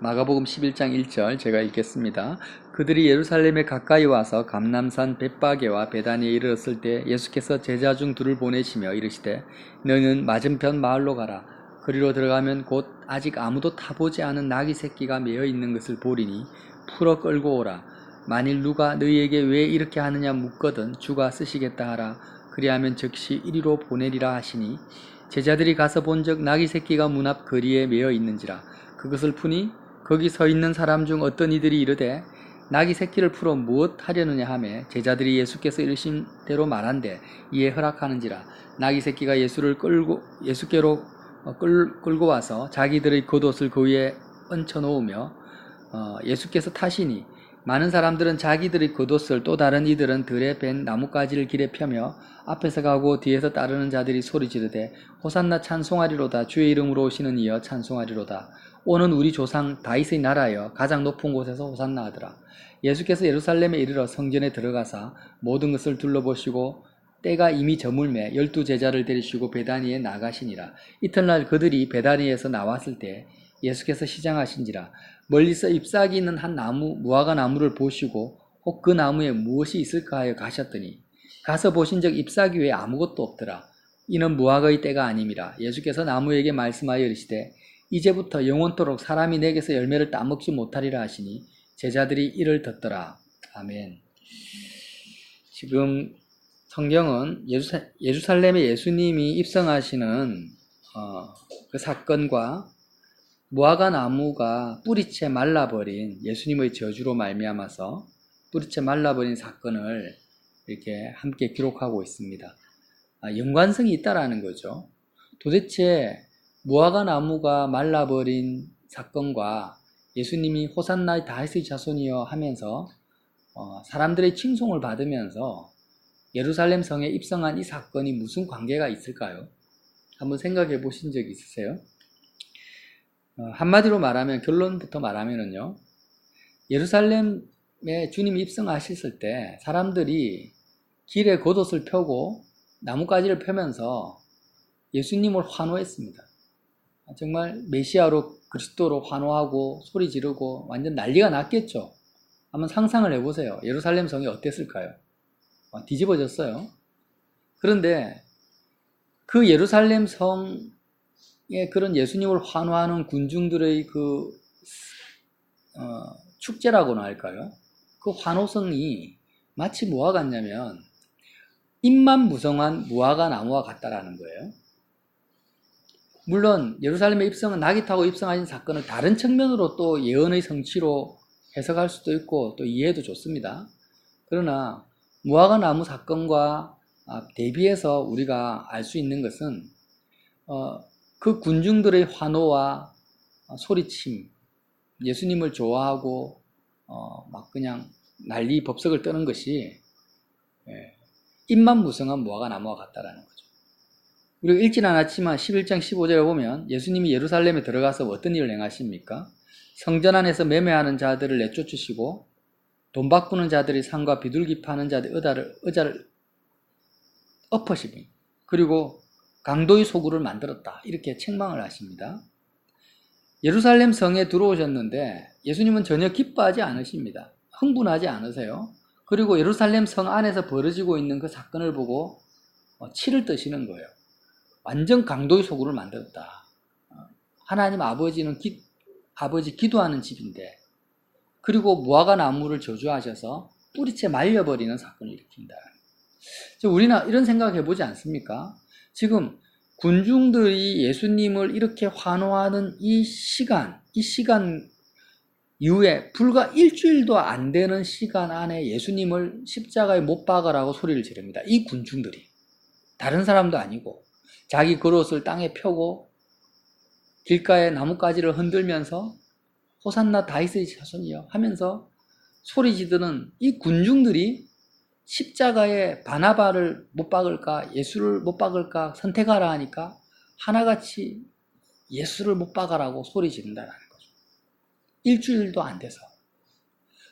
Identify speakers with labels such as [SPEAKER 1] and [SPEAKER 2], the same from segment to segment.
[SPEAKER 1] 마가복음 11장 1절 제가 읽겠습니다. 그들이 예루살렘에 가까이 와서 감람산 벳바게와 베다니에 이르렀을 때 예수께서 제자 중 둘을 보내시며 이르시되 너는 맞은편 마을로 가라. 그리로 들어가면 곧 아직 아무도 타보지 않은 나귀 새끼가 매어 있는 것을 보리니 풀어 끌고 오라. 만일 누가 너희에게 왜 이렇게 하느냐 묻거든 주가 쓰시겠다 하라. 그리하면 즉시 이리로 보내리라 하시니 제자들이 가서 본즉 나귀 새끼가 문 앞 거리에 매어 있는지라. 그것을 푸니 거기 서 있는 사람 중 어떤 이들이 이르되 나귀 새끼를 풀어 무엇 하려느냐 하매 제자들이 예수께서 이르신 대로 말한대 이에 허락하는지라. 나귀 새끼가 예수께로 끌고 와서 자기들의 겉옷을 그 위에 얹혀 놓으며 예수께서 타시니 많은 사람들은 자기들의 겉옷을 또 다른 이들은 들에 벤 나뭇가지를 길에 펴며 앞에서 가고 뒤에서 따르는 자들이 소리 지르되 호산나 찬송하리로다. 주의 이름으로 오시는 이여 찬송하리로다. 오는 우리 조상 다윗의 나라여 가장 높은 곳에서 호산나 하더라. 예수께서 예루살렘에 이르러 성전에 들어가사 모든 것을 둘러보시고 때가 이미 저물매 12 제자를 데리시고 베다니에 나가시니라. 이튿날 그들이 베다니에서 나왔을 때 예수께서 시장하신지라. 멀리서 잎사귀 있는 한 나무 무화과 나무를 보시고 혹 그 나무에 무엇이 있을까 하여 가셨더니 가서 보신즉 잎사귀 외에 아무것도 없더라. 이는 무화과의 때가 아님이라. 예수께서 나무에게 말씀하여 이르시되 이제부터 영원토록 사람이 내게서 열매를 따먹지 못하리라 하시니 제자들이 이를 듣더라. 아멘. 지금 성경은 예루살렘에 예수님이 입성하시는 그 사건과 무화과 나무가 뿌리채 말라버린 예수님의 저주로 말미암아서 뿌리채 말라버린 사건을 이렇게 함께 기록하고 있습니다. 연관성이 있다라는 거죠. 도대체 무화과 나무가 말라버린 사건과 예수님이 호산나 다윗의 자손이여 하면서 사람들의 칭송을 받으면서 예루살렘 성에 입성한 이 사건이 무슨 관계가 있을까요? 한번 생각해 보신 적 있으세요? 한마디로 말하면 결론부터 말하면은요. 예루살렘에 주님이 입성하셨을 때 사람들이 길에 겉옷을 펴고 나뭇가지를 펴면서 예수님을 환호했습니다. 정말 메시아로 그리스도로 환호하고 소리 지르고 완전 난리가 났겠죠. 한번 상상을 해보세요. 예루살렘 성이 어땠을까요? 뒤집어졌어요. 그런데 그 예루살렘 성에 그런 예수님을 환호하는 군중들의 그 축제라고나 할까요? 그 환호성이 마치 뭐와 같냐면 잎만 무성한 무화과 나무와 같다라는 거예요. 물론 예루살렘에 입성은 나귀 타고 입성하신 사건을 다른 측면으로 또 예언의 성취로 해석할 수도 있고 또 이해해도 좋습니다. 그러나 무화과 나무 사건과 대비해서 우리가 알 수 있는 것은 그 군중들의 환호와 소리침, 예수님을 좋아하고 막 그냥 난리 법석을 떠는 것이 잎만 무성한 무화과 나무와 같다라는 거죠. 우리가 읽진 않았지만 11장 15절에 보면 예수님이 예루살렘에 들어가서 어떤 일을 행하십니까? 성전 안에서 매매하는 자들을 내쫓으시고 돈 바꾸는 자들이 상과 비둘기 파는 자들의 의자를 엎으시니 그리고 강도의 소굴을 만들었다. 이렇게 책망을 하십니다. 예루살렘 성에 들어오셨는데 예수님은 전혀 기뻐하지 않으십니다. 흥분하지 않으세요. 그리고 예루살렘 성 안에서 벌어지고 있는 그 사건을 보고 치를 뜨시는 거예요. 완전 강도의 소굴을 만들었다. 하나님 아버지는 아버지 기도하는 집인데 그리고 무화과 나무를 저주하셔서 뿌리채 말려버리는 사건을 일으킨다. 우리는 이런 생각 해보지 않습니까? 지금 군중들이 예수님을 이렇게 환호하는 이 시간 이후에 불과 일주일도 안 되는 시간 안에 예수님을 십자가에 못 박으라고 소리를 지릅니다. 이 군중들이. 다른 사람도 아니고 자기 겉옷을 땅에 펴고 길가에 나뭇가지를 흔들면서 호산나 다윗의 자손이여 하면서 소리 지르는 이 군중들이 십자가에 바나바를 못 박을까 예수를 못 박을까 선택하라 하니까 하나같이 예수를 못 박으라고 소리 지른다는 거죠. 일주일도 안 돼서.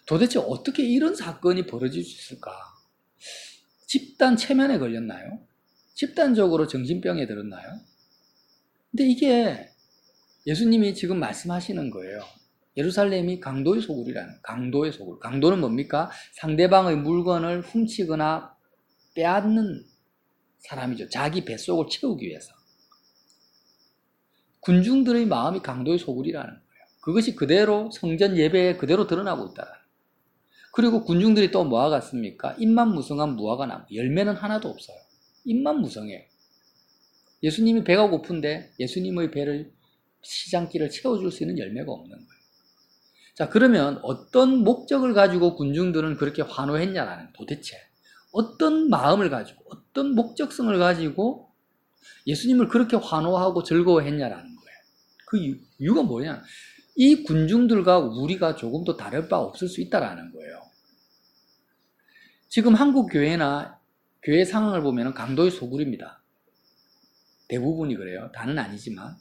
[SPEAKER 1] 도대체 어떻게 이런 사건이 벌어질 수 있을까? 집단 체면에 걸렸나요? 집단적으로 정신병에 들었나요? 근데 이게 예수님이 지금 말씀하시는 거예요. 예루살렘이 강도의 소굴이라는, 강도의 소굴. 강도는 뭡니까? 상대방의 물건을 훔치거나 빼앗는 사람이죠. 자기 뱃속을 채우기 위해서. 군중들의 마음이 강도의 소굴이라는 거예요. 그것이 그대로 성전 예배에 그대로 드러나고 있다라는 거예요. 그리고 군중들이 또 뭐와 같습니까? 입만 무성한 무화과 나무. 열매는 하나도 없어요. 입만 무성해요. 예수님이 배가 고픈데 예수님의 배를, 시장길을 채워줄 수 있는 열매가 없는 거예요. 자, 그러면 어떤 목적을 가지고 군중들은 그렇게 환호했냐라는, 도대체 어떤 마음을 가지고, 어떤 목적성을 가지고 예수님을 그렇게 환호하고 즐거워했냐라는 거예요. 그 이유가 뭐냐? 이 군중들과 우리가 조금도 다를 바 없을 수 있다라는 거예요. 지금 한국 교회나 교회 상황을 보면 강도의 소굴입니다. 대부분이 그래요. 다는 아니지만.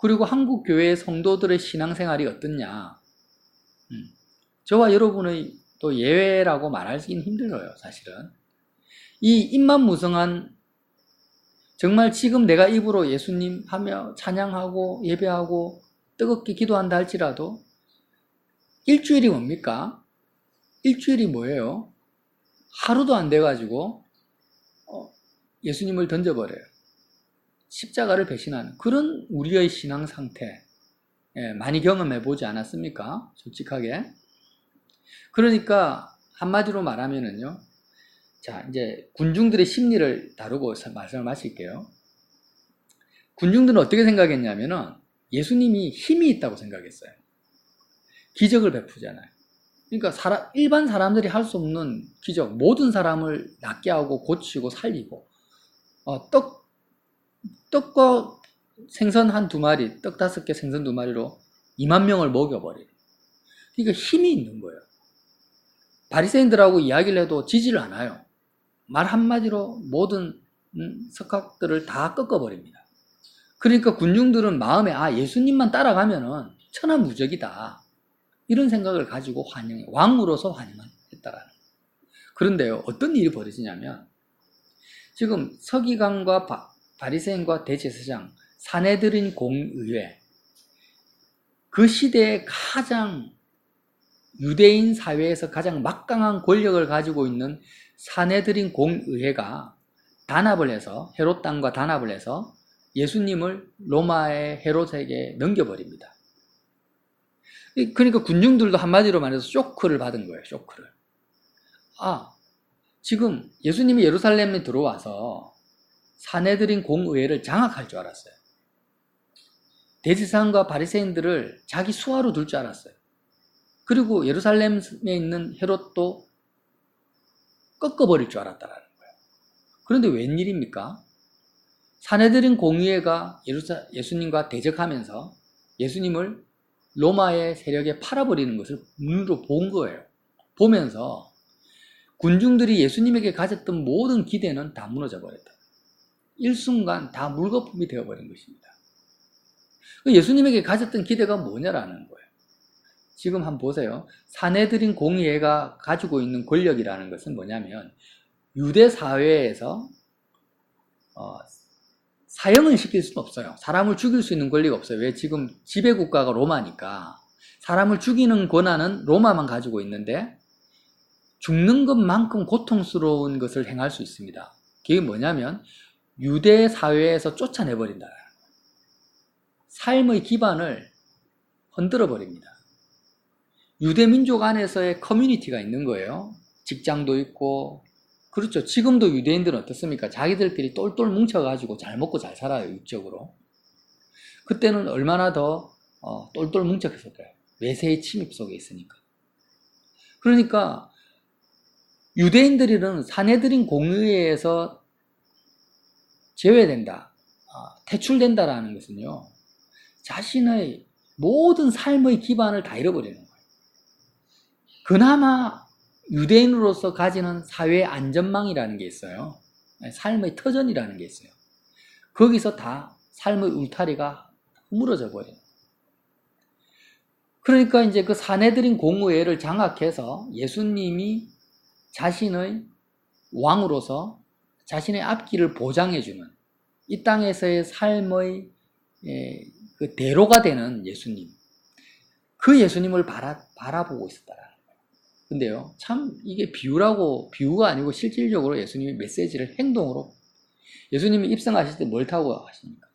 [SPEAKER 1] 그리고 한국 교회의 성도들의 신앙생활이 어떻냐? 저와 여러분의 또 예외라고 말하기는 힘들어요, 사실은. 이 입만 무성한, 정말 지금 내가 입으로 예수님 하며 찬양하고 예배하고 뜨겁게 기도한다 할지라도 일주일이 뭡니까? 일주일이 뭐예요? 하루도 안 돼가지고 예수님을 던져버려요. 십자가를 배신하는 그런 우리의 신앙 상태, 많이 경험해보지 않았습니까? 솔직하게. 그러니까 한마디로 말하면은요, 자, 이제 군중들의 심리를 다루고 말씀을 마칠게요. 군중들은 어떻게 생각했냐면은 예수님이 힘이 있다고 생각했어요. 기적을 베푸잖아요. 그러니까 일반 사람들이 할 수 없는 기적, 모든 사람을 낫게 하고 고치고 살리고, 떡과 생선 한 2마리, 떡 5개, 생선 2마리로 2만 명을 먹여버려요. 그러니까 힘이 있는 거예요. 바리새인들하고 이야기를 해도 지지를 않아요. 말 한마디로 모든 석학들을 다 꺾어버립니다. 그러니까 군중들은 마음에 예수님만 따라가면은 천하무적이다, 이런 생각을 가지고 왕으로서 환영했다라는. 그런데요, 어떤 일이 벌어지냐면 지금 서기관과 바리새인과 대제사장, 산헤드린 공의회, 그 시대에 가장 유대인 사회에서 가장 막강한 권력을 가지고 있는 산헤드린 공의회가 단합을 해서, 헤롯 당과 단합을 해서 예수님을 로마의 헤롯에게 넘겨버립니다. 그러니까 군중들도 한마디로 말해서 쇼크를 받은 거예요. 쇼크를. 지금 예수님이 예루살렘에 들어와서 산헤드린 공의회를 장악할 줄 알았어요. 대제사장과 바리새인들을 자기 수하로 둘 줄 알았어요. 그리고 예루살렘에 있는 헤롯도 꺾어버릴 줄 알았다라는 거예요. 그런데 웬일입니까? 산헤드린 공의회가 예수님과 대적하면서 예수님을 로마의 세력에 팔아버리는 것을 눈으로 본 거예요. 보면서 군중들이 예수님에게 가졌던 모든 기대는 다 무너져 버렸다. 일순간 다 물거품이 되어버린 것입니다. 예수님에게 가졌던 기대가 뭐냐라는 거예요. 지금 한번 보세요. 산헤드린 공의회가 가지고 있는 권력이라는 것은 뭐냐면 유대 사회에서 사형을 시킬 수는 없어요. 사람을 죽일 수 있는 권리가 없어요. 왜? 지금 지배국가가 로마니까 사람을 죽이는 권한은 로마만 가지고 있는데 죽는 것만큼 고통스러운 것을 행할 수 있습니다. 그게 뭐냐면 유대 사회에서 쫓아내버린다. 삶의 기반을 흔들어버립니다. 유대 민족 안에서의 커뮤니티가 있는 거예요. 직장도 있고, 그렇죠. 지금도 유대인들은 어떻습니까? 자기들끼리 똘똘 뭉쳐가지고 잘 먹고 잘 살아요, 육적으로. 그때는 얼마나 더 똘똘 뭉쳤을까요? 외세의 침입 속에 있으니까. 그러니까 유대인들은 산헤드린 공의회에서 제외된다, 퇴출된다라는 것은요, 자신의 모든 삶의 기반을 다 잃어버리는 거예요. 그나마 유대인으로서 가지는 사회의 안전망이라는 게 있어요. 삶의 터전이라는 게 있어요. 거기서 다 삶의 울타리가 무너져 버려요. 그러니까 이제 그 산헤드린 공의회를 장악해서 예수님이 자신의 왕으로서 자신의 앞길을 보장해주는, 이 땅에서의 삶의 그 대로가 되는 예수님, 그 예수님을 바라보고 있었다라는 거예요. 근데요, 참 이게 비유가 아니고 실질적으로 예수님이 메시지를 행동으로, 예수님이 입성하실 때 뭘 타고 하십니까?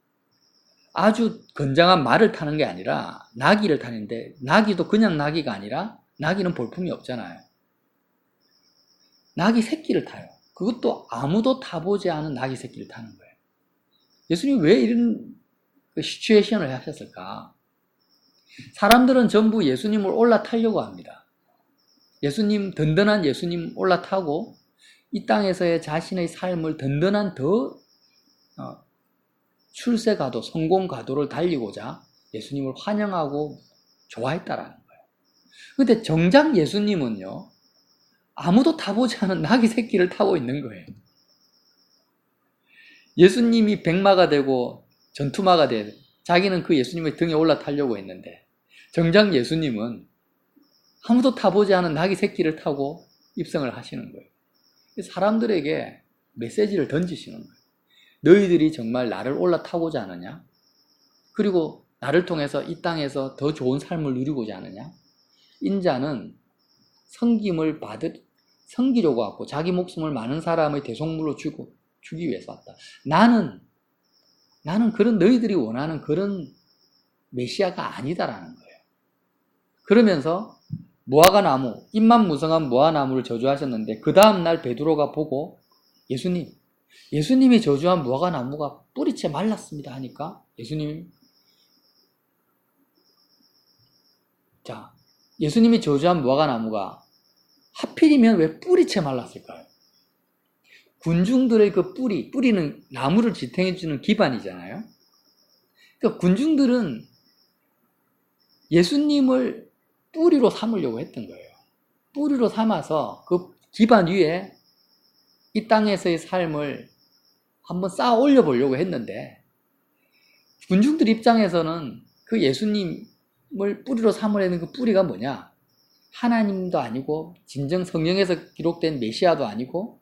[SPEAKER 1] 아주 건장한 말을 타는 게 아니라 나귀를 타는데, 나귀도 그냥 나귀가 아니라 나귀는 볼품이 없잖아요. 나귀 새끼를 타요. 그것도 아무도 타보지 않은 나귀 새끼를 타는 거예요. 예수님이 왜 이런 시츄에이션을 하셨을까? 사람들은 전부 예수님을 올라타려고 합니다. 든든한 예수님 올라타고 이 땅에서의 자신의 삶을 든든한 더 출세가도, 성공가도를 달리고자 예수님을 환영하고 좋아했다라는 거예요. 근데 정작 예수님은요, 아무도 타보지 않은 나귀 새끼를 타고 있는 거예요. 예수님이 백마가 되고 전투마가 되고 자기는 그 예수님의 등에 올라타려고 했는데, 정작 예수님은 아무도 타보지 않은 나귀 새끼를 타고 입성을 하시는 거예요. 사람들에게 메시지를 던지시는 거예요. 너희들이 정말 나를 올라타고자 하느냐? 그리고 나를 통해서 이 땅에서 더 좋은 삶을 누리고자 하느냐? 인자는 섬기려고 왔고 자기 목숨을 많은 사람의 대속물로 주기 위해서 왔다. 나는 그런 너희들이 원하는 그런 메시아가 아니다라는 거예요. 그러면서 무화과나무, 잎만 무성한 무화과나무를 저주하셨는데, 그 다음날 베드로가 보고 예수님이 저주한 무화과나무가 뿌리채 말랐습니다 하니까 예수님이 저주한 무화과나무가 하필이면 왜 뿌리채 말랐을까요? 군중들의 그 뿌리는 나무를 지탱해주는 기반이잖아요. 그러니까 군중들은 예수님을 뿌리로 삼으려고 했던 거예요. 뿌리로 삼아서 그 기반 위에 이 땅에서의 삶을 한번 쌓아 올려보려고 했는데, 군중들 입장에서는 그 예수님을 뿌리로 삼으려는 그 뿌리가 뭐냐? 하나님도 아니고 진정 성경에서 기록된 메시아도 아니고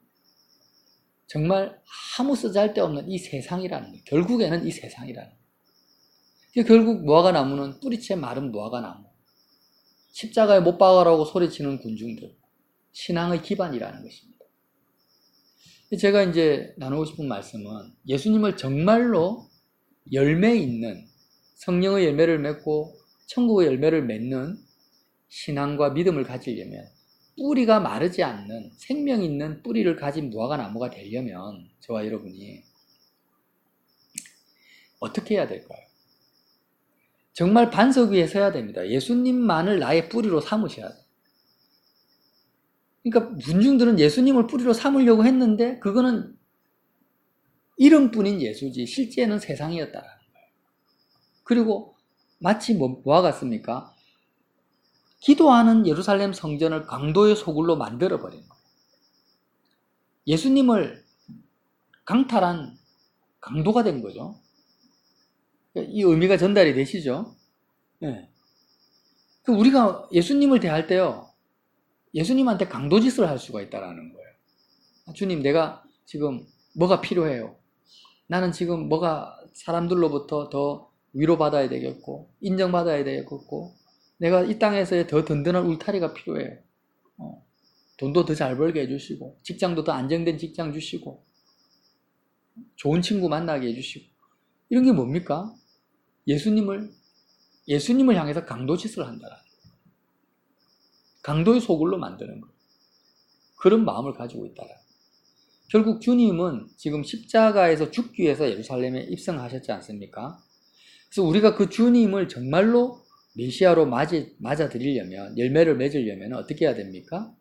[SPEAKER 1] 정말 아무 쓰잘데없는 이 세상이라는 거예요. 결국에는 이 세상이라는 거예요. 결국 무화과나무는 뿌리채 마른 무화과나무, 십자가에 못 박아라고 소리치는 군중들, 신앙의 기반이라는 것입니다. 제가 이제 나누고 싶은 말씀은, 예수님을 정말로 열매 있는, 성령의 열매를 맺고 천국의 열매를 맺는 신앙과 믿음을 가지려면, 뿌리가 마르지 않는 생명 있는 뿌리를 가진 무화과나무가 되려면 저와 여러분이 어떻게 해야 될까요? 정말 반석 위에 서야 됩니다. 예수님만을 나의 뿌리로 삼으셔야 돼요. 그러니까 군중들은 예수님을 뿌리로 삼으려고 했는데 그거는 이름뿐인 예수지 실제는 세상이었다라는 거예요. 그리고 마치 뭐와 같습니까? 기도하는 예루살렘 성전을 강도의 소굴로 만들어버린 거예요. 예수님을 강탈한 강도가 된 거죠. 이 의미가 전달이 되시죠? 네. 우리가 예수님을 대할 때요, 예수님한테 강도짓을 할 수가 있다라는 거예요. 주님, 내가 지금 뭐가 필요해요? 나는 지금 뭐가 사람들로부터 더 위로받아야 되겠고, 인정받아야 되겠고, 내가 이 땅에서의 더 든든한 울타리가 필요해요. 돈도 더 잘 벌게 해주시고, 직장도 더 안정된 직장 주시고, 좋은 친구 만나게 해주시고, 이런 게 뭡니까? 예수님을 향해서 강도짓을 한다. 강도의 소굴로 만드는 거예요. 그런 마음을 가지고 있다. 결국 주님은 지금 십자가에서 죽기 위해서 예루살렘에 입성하셨지 않습니까? 그래서 우리가 그 주님을 정말로 메시아로 맞아들이려면, 열매를 맺으려면 어떻게 해야 됩니까?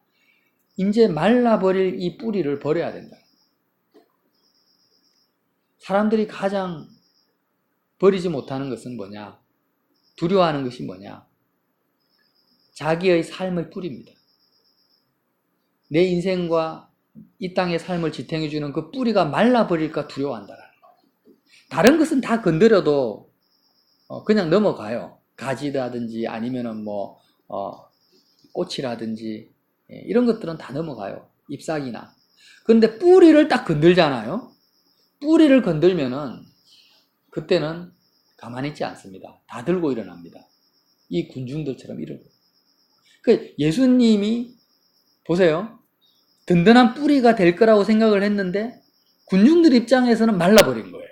[SPEAKER 1] 이제 말라버릴 이 뿌리를 버려야 된다. 사람들이 가장 버리지 못하는 것은 뭐냐? 두려워하는 것이 뭐냐? 자기의 삶의 뿌리입니다. 내 인생과 이 땅의 삶을 지탱해주는 그 뿌리가 말라버릴까 두려워한다라는 거예요. 다른 것은 다 건드려도 그냥 넘어가요. 가지라든지 아니면은 꽃이라든지 이런 것들은 다 넘어가요. 잎사귀나. 그런데 뿌리를 딱 건들잖아요. 뿌리를 건들면은 그때는 가만히 있지 않습니다. 다 들고 일어납니다. 이 군중들처럼 이러고. 그 예수님이 보세요. 든든한 뿌리가 될 거라고 생각을 했는데 군중들 입장에서는 말라버린 거예요.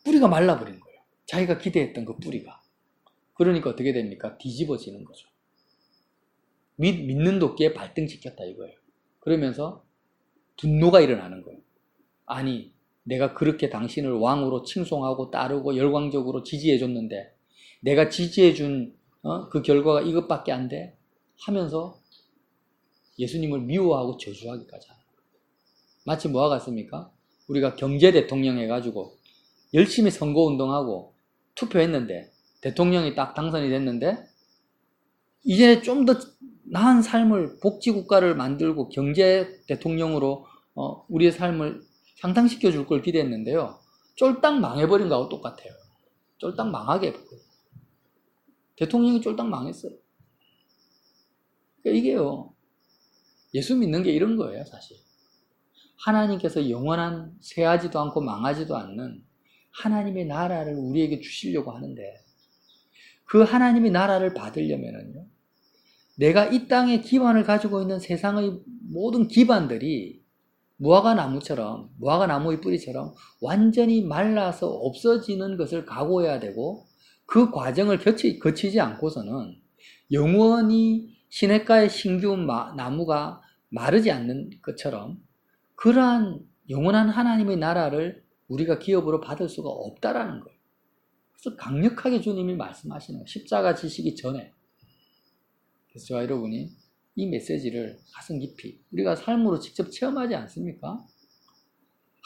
[SPEAKER 1] 뿌리가 말라버린 거예요. 자기가 기대했던 그 뿌리가. 그러니까 어떻게 됩니까? 뒤집어지는 거죠. 믿는 도끼에 발등시켰다 이거예요. 그러면서 분노가 일어나는 거예요. 아니, 내가 그렇게 당신을 왕으로 칭송하고 따르고 열광적으로 지지해줬는데 내가 지지해준 그 결과가 이것밖에 안 돼? 하면서 예수님을 미워하고 저주하기까지 하는 거예요. 마치 뭐와 같습니까? 우리가 경제 대통령 해가지고 열심히 선거운동하고 투표했는데 대통령이 딱 당선이 됐는데 이제 좀 더 나은 삶을 복지국가를 만들고 경제 대통령으로 우리의 삶을 향상시켜 줄 걸 기대했는데요. 쫄딱 망해버린 거하고 똑같아요. 쫄딱 망하게 해버려요. 대통령이 쫄딱 망했어요. 그러니까 이게요. 예수 믿는 게 이런 거예요, 사실. 하나님께서 영원한 쇠하지도 않고 망하지도 않는 하나님의 나라를 우리에게 주시려고 하는데 그 하나님의 나라를 받으려면은요. 내가 이 땅에 기반을 가지고 있는 세상의 모든 기반들이 무화과 나무의 뿌리처럼 완전히 말라서 없어지는 것을 각오해야 되고 그 과정을 거치지 않고서는 영원히 시냇가의 신규 나무가 마르지 않는 것처럼 그러한 영원한 하나님의 나라를 우리가 기업으로 받을 수가 없다라는 거예요. 그래서 강력하게 주님이 말씀하시는 거예요. 십자가 지시기 전에. 그래서 저와 여러분이 이 메시지를 가슴 깊이 우리가 삶으로 직접 체험하지 않습니까?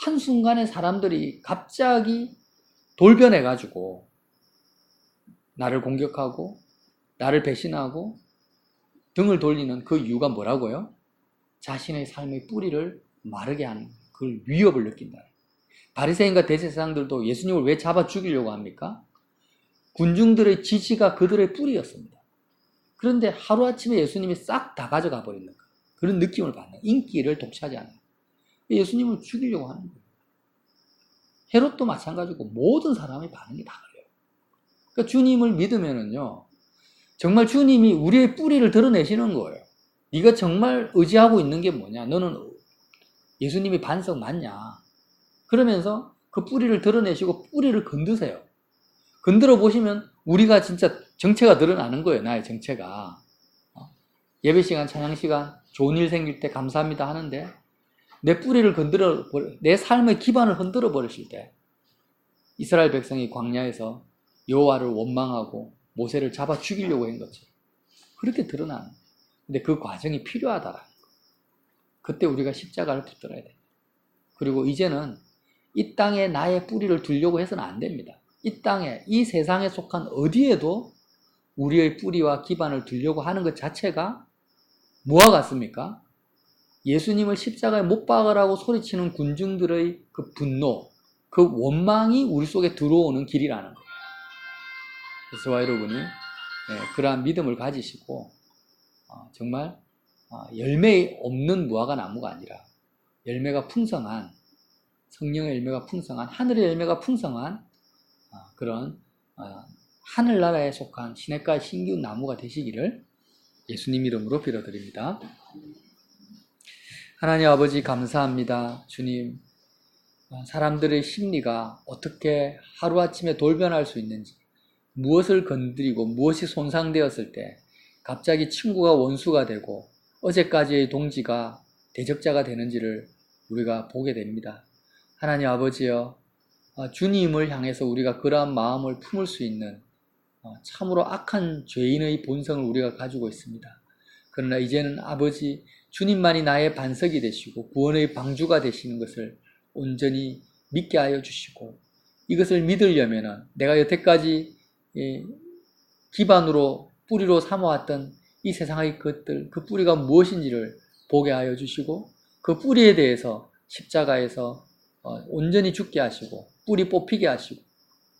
[SPEAKER 1] 한순간에 사람들이 갑자기 돌변해가지고 나를 공격하고 나를 배신하고 등을 돌리는 그 이유가 뭐라고요? 자신의 삶의 뿌리를 마르게 하는 그 위협을 느낀다. 바리새인과 대제사장들도 예수님을 왜 잡아 죽이려고 합니까? 군중들의 지지가 그들의 뿌리였습니다. 그런데 하루아침에 예수님이 싹 다 가져가 버리는 거예요. 그런 느낌을 받는, 인기를 독차지하는 거예요. 예수님을 죽이려고 하는 거예요. 헤롯도 마찬가지고 모든 사람의 반응이 다 그래요. 그러니까 주님을 믿으면은요, 정말 주님이 우리의 뿌리를 드러내시는 거예요. 네가 정말 의지하고 있는 게 뭐냐? 너는 예수님이 반석 맞냐? 그러면서 그 뿌리를 드러내시고 뿌리를 건드세요. 건드려 보시면 우리가 진짜 정체가 드러나는 거예요. 나의 정체가. 예배 시간, 찬양 시간, 좋은 일 생길 때 감사합니다 하는데 내 뿌리를 내 삶의 기반을 흔들어 버리실 때 이스라엘 백성이 광야에서 여호와를 원망하고 모세를 잡아 죽이려고 한 거죠. 그렇게 드러나는 거예요. 근데 그 과정이 필요하다라는 거예요. 그때 우리가 십자가를 붙들어야 돼요. 그리고 이제는 이 땅에 나의 뿌리를 두려고 해서는 안 됩니다. 이 땅에, 이 세상에 속한 어디에도 우리의 뿌리와 기반을 두려고 하는 것 자체가 뭐와 같습니까? 예수님을 십자가에 못 박으라고 소리치는 군중들의 그 분노, 그 원망이 우리 속에 들어오는 길이라는 거예요. 그래서 저와 여러분이 그러한 믿음을 가지시고 정말 열매 없는 무화과 나무가 아니라 열매가 풍성한, 성령의 열매가 풍성한, 하늘의 열매가 풍성한 그런 하늘나라에 속한 시냇가의 신규 나무가 되시기를 예수님 이름으로 빌어드립니다. 하나님 아버지 감사합니다. 주님, 사람들의 심리가 어떻게 하루아침에 돌변할 수 있는지, 무엇을 건드리고 무엇이 손상되었을 때 갑자기 친구가 원수가 되고 어제까지의 동지가 대적자가 되는지를 우리가 보게 됩니다. 하나님 아버지여, 주님을 향해서 우리가 그러한 마음을 품을 수 있는 참으로 악한 죄인의 본성을 우리가 가지고 있습니다. 그러나 이제는 아버지, 주님만이 나의 반석이 되시고 구원의 방주가 되시는 것을 온전히 믿게 하여 주시고, 이것을 믿으려면 내가 여태까지 기반으로 뿌리로 삼아왔던 이 세상의 것들, 그 뿌리가 무엇인지를 보게 하여 주시고 그 뿌리에 대해서 십자가에서 온전히 죽게 하시고 뿌리 뽑히게 하시고,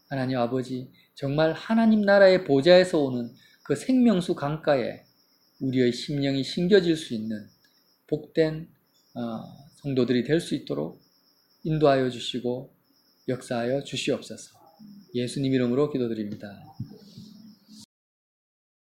[SPEAKER 1] 하나님 아버지, 정말 하나님 나라의 보좌에서 오는 그 생명수 강가에 우리의 심령이 심겨질 수 있는 복된 성도들이 될 수 있도록 인도하여 주시고 역사하여 주시옵소서. 예수님 이름으로 기도드립니다.